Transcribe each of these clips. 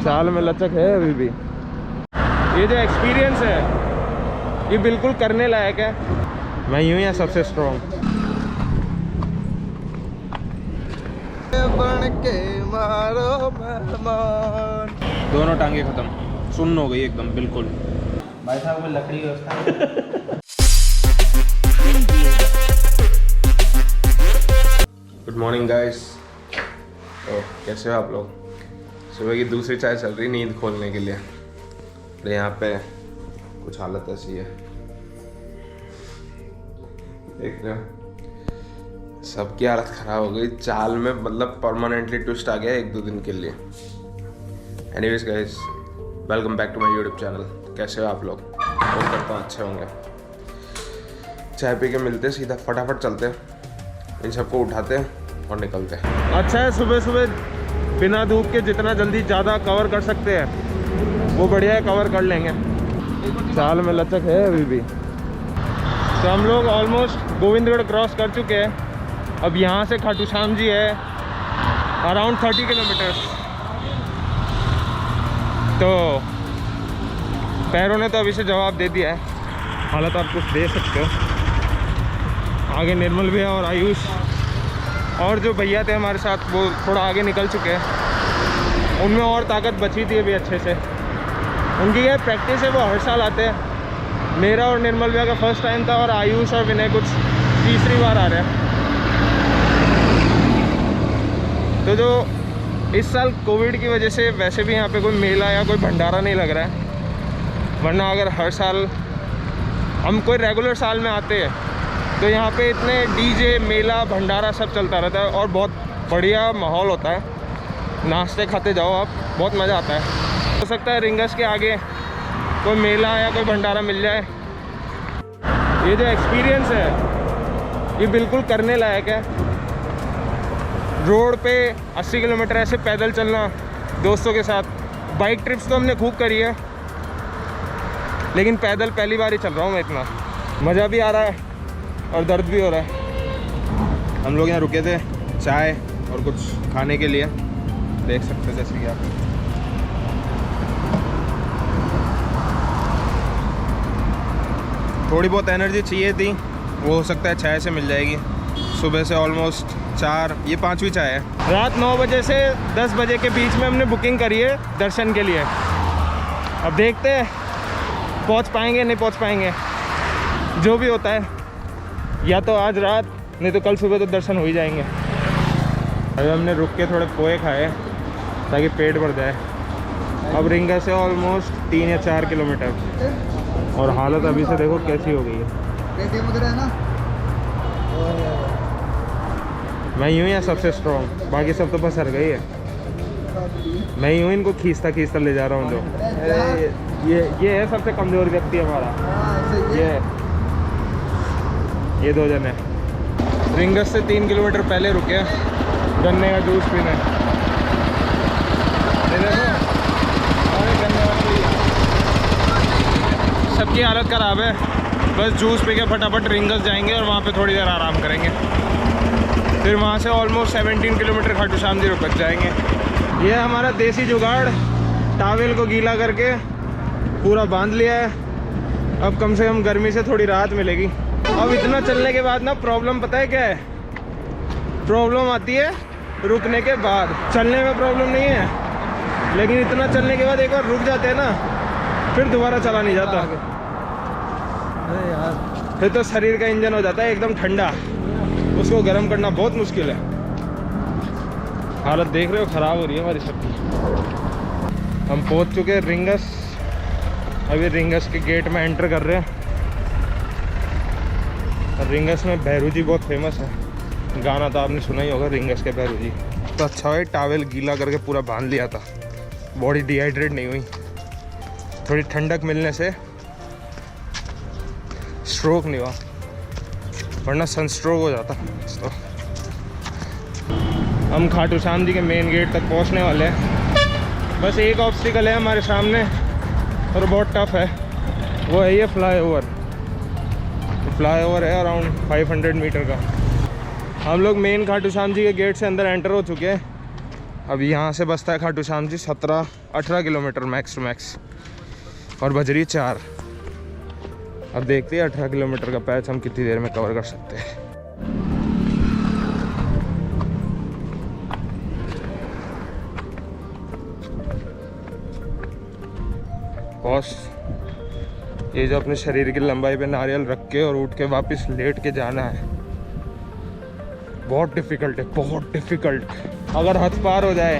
चाल में लचक है अभी भी। ये जो एक्सपीरियंस है ये बिल्कुल करने लायक है। मैं यूं ही सबसे स्ट्रॉन्ग बन के मारो मेहमान। दोनों टांगे खत्म, सुन्न हो गई एकदम बिल्कुल। भाई साहब में लकड़ी व्यवस्था। Good morning guys. तो कैसे हो आप लोग? सुबह की दूसरी चाय चल रही नींद खोलने के लिए। तो यहाँ पे कुछ हालत ऐसी है, देख रहे हो सबकी हालत ख़राब हो गई। चाल में मतलब परमानेंटली ट्विस्ट आ गया 1-2 दिन के लिए। Anyways guys, welcome back to my YouTube channel. कैसे हो आप लोग? होप करता हूँ अच्छे होंगे। चाय पी के मिलते, सीधा फटाफट चलते, इन सबको उठाते और निकलते हैं। अच्छा है, सुबह सुबह बिना धूप के जितना जल्दी ज़्यादा कवर कर सकते हैं वो बढ़िया है, कवर कर लेंगे। चाल में लचक है अभी भी। तो हम लोग ऑलमोस्ट गोविंदगढ़ क्रॉस कर चुके हैं। अब यहाँ से खाटू श्याम जी है अराउंड 30 किलोमीटर्स। तो पैरों ने तो अभी से जवाब दे दिया है। हालत आप कुछ दे सकते हो। आगे निर्मल भैया और आयुष और जो भैया थे हमारे साथ वो थोड़ा आगे निकल चुके हैं। उनमें और ताकत बची थी अभी अच्छे से। उनकी ये प्रैक्टिस है, वो हर साल आते हैं। मेरा और निर्मल भैया का फर्स्ट टाइम था और आयुष और विनय कुछ तीसरी बार आ रहे हैं। तो जो इस साल कोविड की वजह से वैसे भी यहाँ पे कोई मेला या कोई भंडारा नहीं लग रहा है। वरना अगर हर साल हम कोई रेगुलर साल में आते हैं तो यहाँ पे इतने डीजे मेला भंडारा सब चलता रहता है और बहुत बढ़िया माहौल होता है। नाश्ते खाते जाओ आप, बहुत मज़ा आता है। हो सकता है रिंगस के आगे कोई मेला या कोई भंडारा मिल जाए। ये जो एक्सपीरियंस है ये बिल्कुल करने लायक है। रोड पे 80 किलोमीटर ऐसे पैदल चलना दोस्तों के साथ। बाइक ट्रिप्स तो हमने खूब करी है, लेकिन पैदल पहली बार ही चल रहा हूँ मैं। इतना मज़ा भी आ रहा है और दर्द भी हो रहा है। हम लोग यहाँ रुके थे चाय और कुछ खाने के लिए, देख सकते हैं जैसे कि आप। थोड़ी बहुत एनर्जी चाहिए थी, वो हो सकता है चाय से मिल जाएगी। सुबह से ऑलमोस्ट 4, ये 5वीं चाय है। रात 9 बजे से 10 बजे के बीच में हमने बुकिंग करी है दर्शन के लिए। अब देखते हैं पहुंच पाएंगे नहीं पहुंच पाएंगे, जो भी होता है। या तो आज रात नहीं तो कल सुबह तो दर्शन हो ही जाएंगे। अभी हमने रुक के थोड़े पोहे खाए ताकि पेट भर जाए। अब रिंगा से ऑलमोस्ट 3 या 4 किलोमीटर और हालत अभी से देखो कैसी हो गई है। मैं यूं ही सबसे स्ट्रॉन्ग, बाकी सब तो बस हर गई है। मैं यूं इनको खींचता खींचता ले जा रहा हूँ। जो ये है सबसे कमज़ोर व्यक्ति हमारा, ये 2 जने। रिंगस से 3 किलोमीटर पहले रुके गन्ने का जूस पीने। सबकी हालत ख़राब है। बस जूस पी के फटाफट रिंगस जाएंगे और वहाँ पे थोड़ी देर आराम करेंगे। फिर वहाँ से ऑलमोस्ट 17 किलोमीटर खाटू श्याम जी रुक जाएंगे। ये हमारा देसी जुगाड़, टावेल को गीला करके पूरा बांध लिया है। अब कम से कम गर्मी से थोड़ी राहत मिलेगी। अब इतना चलने के बाद ना प्रॉब्लम पता है क्या है? प्रॉब्लम आती है रुकने के बाद। चलने में प्रॉब्लम नहीं है, लेकिन इतना चलने के बाद एक बार रुक जाते हैं ना, फिर दोबारा चला नहीं जाता। अरे यार, फिर तो शरीर का इंजन हो जाता है एकदम ठंडा। उसको गर्म करना बहुत मुश्किल है। हालत देख रहे हो ख़राब हो रही है हमारी सबकी। हम पहुंच चुके हैं रिंगस। अभी रिंगस के गेट में एंटर कर रहे हैं। रिंगस में भैरू जी बहुत फेमस है। गाना तो आपने सुना ही होगा, रिंगस के भैरू जी। तो अच्छा है टावेल गीला करके पूरा बांध लिया था, बॉडी डिहाइड्रेट नहीं हुई। थोड़ी ठंडक मिलने से स्ट्रोक नहीं हुआ, वरना सनस्ट्रोक हो जाता। तो हम खाटू श्याम जी के मेन गेट तक पहुंचने वाले हैं। बस एक ऑब्स्टिकल है हमारे सामने और बहुत टफ है, वो है ये फ्लाईओवर। फ्लाईओवर है अराउंड 500 मीटर का। हम लोग मेन खाटू श्याम जी के गेट से अंदर एंटर हो चुके हैं। अभी यहाँ से बसता है Khatu Shyam ji 17-18 kilometre max to max, और बज रही 4। अब देखते हैं 18 किलोमीटर का पैच हम कितनी देर में कवर कर सकते हैं। बॉस, ये जो अपने शरीर की लंबाई पे नारियल रख के और उठ के वापस लेट के जाना है, बहुत डिफ़िकल्ट है, बहुत डिफ़िकल्ट। अगर हद पार हो जाए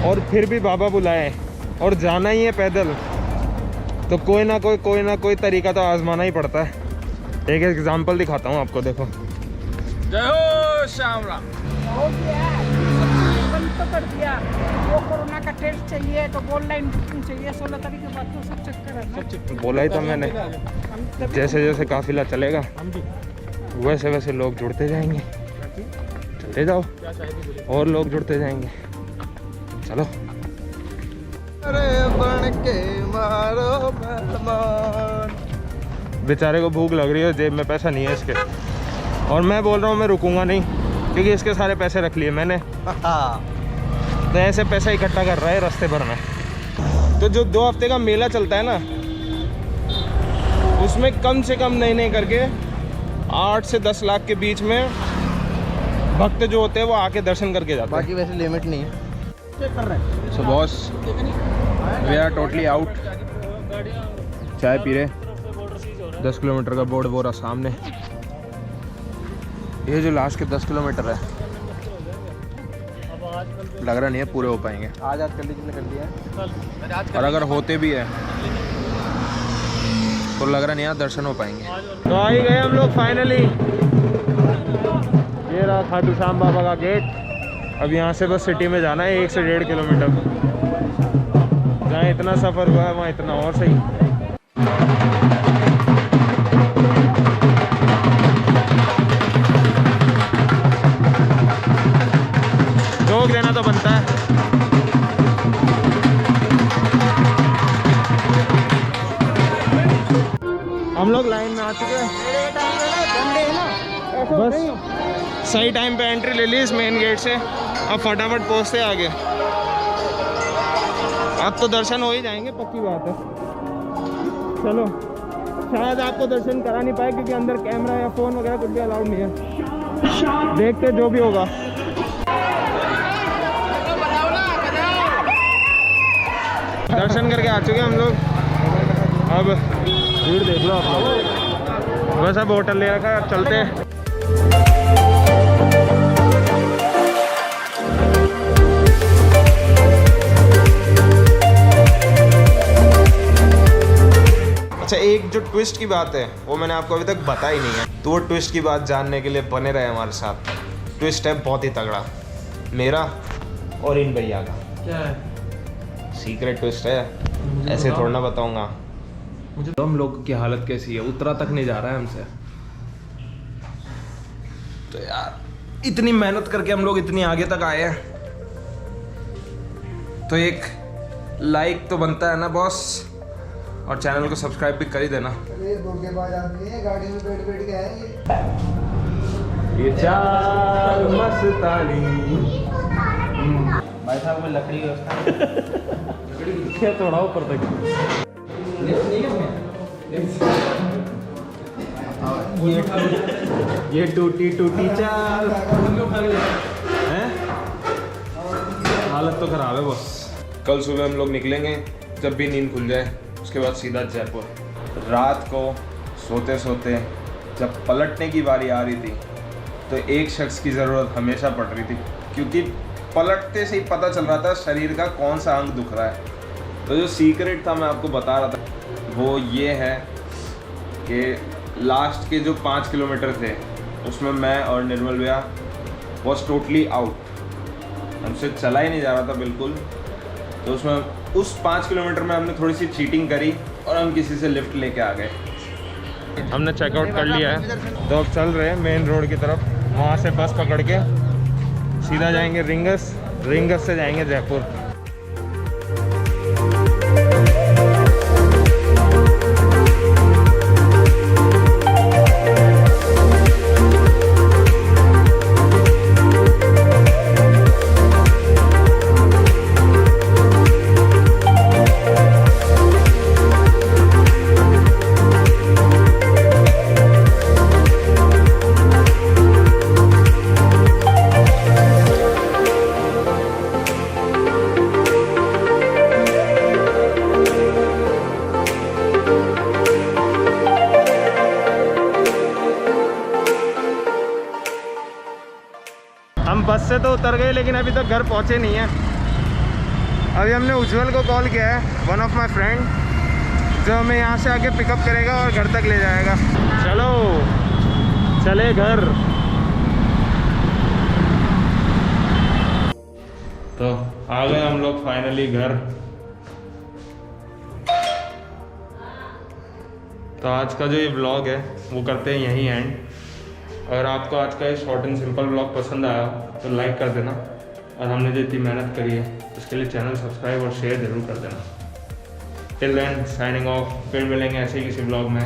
और फिर भी बाबा बुलाए और जाना ही है पैदल, तो कोई ना कोई तरीका तो आजमाना ही पड़ता है। एक एग्जांपल दिखाता हूँ आपको, देखो। जय हो श्याम राम। हो गया, बंद तो कर दिया। वो कोरोना का टेस्ट चाहिए तो ऑनलाइन बुकिंग चाहिए, 16 तारीख के बाद तो सब चक्कर है ना। बोला ही था मैंने, जैसे जैसे काफिला चलेगा वैसे वैसे लोग जुड़ते जाएंगे। चलते जाओ और लोग जुड़ते जाएंगे। चलो। अरे बन के मारो मेहमान। बेचारे को भूख लग रही है, जेब में पैसा नहीं है इसके, और मैं बोल रहा हूँ मैं रुकूंगा नहीं, क्योंकि इसके सारे पैसे रख लिए मैंने। तो ऐसे पैसा इकट्ठा कर रहा है रास्ते भर में। तो जो 2 हफ्ते का मेला चलता है ना, उसमें कम से कम नहीं करके 8 से 10 लाख के बीच में भक्त जो होते हैं वो आके दर्शन करके जाते हैं। बाकी वैसे लिमिट नहीं है। So boss, we are totally out. चाय पी रहे, 10 किलोमीटर का बोर्ड वो रहा सामने। ये जो लास्ट के 10 किलोमीटर है, लग रहा नहीं है पूरे हो पाएंगे। आज कर दिया है। और अगर होते भी है तो लग रहा नहीं है दर्शन हो पाएंगे। तो आ ही गए हम लोग फाइनली। ये रहा खाटू श्याम बाबा का गेट। अब यहाँ से बस सिटी में जाना है 1 से 1.5 किलोमीटर। जहाँ इतना सफ़र हुआ है वहाँ इतना और सही। जोक देना तो बनता है। हम लोग लाइन में आ चुके हैं, बस सही टाइम पे एंट्री ले ली इस मेन गेट से। अब फटाफट पहुँचते आगे। अब तो दर्शन हो ही जाएंगे, पक्की बात है। चलो, शायद आपको दर्शन करा नहीं पाए क्योंकि अंदर कैमरा या फ़ोन वगैरह कुछ भी अलाउड नहीं है। देखते जो भी होगा। दर्शन करके आ चुके हैं हम लोग। अब भीड़ देख लो आप लोग। बस अब होटल ले रखा है, अब चलते हैं। अच्छा, एक जो ट्विस्ट की बात है वो मैंने आपको अभी तक बताई नहीं है, तो वो ट्विस्ट की बात जानने के लिए बने रहे हमारे साथ। ट्विस्ट है बहुत ही तगड़ा, मेरा और इन भैया का। क्या है? सीक्रेट ट्विस्ट है, ऐसे थोड़ा ना बताऊंगा। मुझे तो हम लोग की हालत कैसी है, उतरा तक नहीं जा रहा है हमसे। तो यार इतनी मेहनत करके हम लोग इतनी आगे तक आए हैं, तो एक लाइक तो बनता है ना बॉस, और चैनल को सब्सक्राइब भी कर ही देना। धोखेबाज आदमी है, गाड़ी में बैठ के आएंगे। ये चाल मस्तानी। भाई साहब में लकड़ी व्यवस्था क्या थोड़ा ऊपर तक। ये टूटी चाल हैं? हालत तो खराब है बॉस। कल सुबह हम लोग निकलेंगे, जब भी नींद खुल जाए उसके बाद सीधा जयपुर। रात को सोते सोते जब पलटने की बारी आ रही थी तो एक शख्स की ज़रूरत हमेशा पड़ रही थी, क्योंकि पलटते से ही पता चल रहा था शरीर का कौन सा अंग दुख रहा है। तो जो सीक्रेट था मैं आपको बता रहा था, वो ये है कि लास्ट के जो 5 किलोमीटर थे उसमें मैं और निर्मल भैया वॉज टोटली आउट, हमसे चला ही नहीं जा रहा था बिल्कुल। तो उसमें उस 5 किलोमीटर में हमने थोड़ी सी चीटिंग करी और हम किसी से लिफ्ट लेके आ गए। हमने चेकआउट कर लिया है, तो अब चल रहे हैं मेन रोड की तरफ। वहाँ से बस पकड़ के सीधा जाएंगे रिंगस, रिंगस से जाएंगे जयपुर। से तो उतर गए लेकिन अभी तक घर पहुँचे नहीं हैं। अभी हमने उज्जवल को कॉल किया है, वन ऑफ माई फ्रेंड, जो हमें यहाँ से आके पिकअप करेगा और घर तक ले जाएगा। चलो चले घर। तो आ गए हम लोग फाइनली घर। तो आज का जो ये ब्लॉग है वो करते हैं यहीं एंड। अगर आपको आज का ये शॉर्ट एंड सिंपल ब्लॉग पसंद आया तो लाइक कर देना, और हमने जो इतनी मेहनत करी है उसके लिए चैनल सब्सक्राइब और शेयर ज़रूर कर देना। टिल देन साइनिंग ऑफ, फिर मिलेंगे ऐसे ही किसी ब्लॉग में।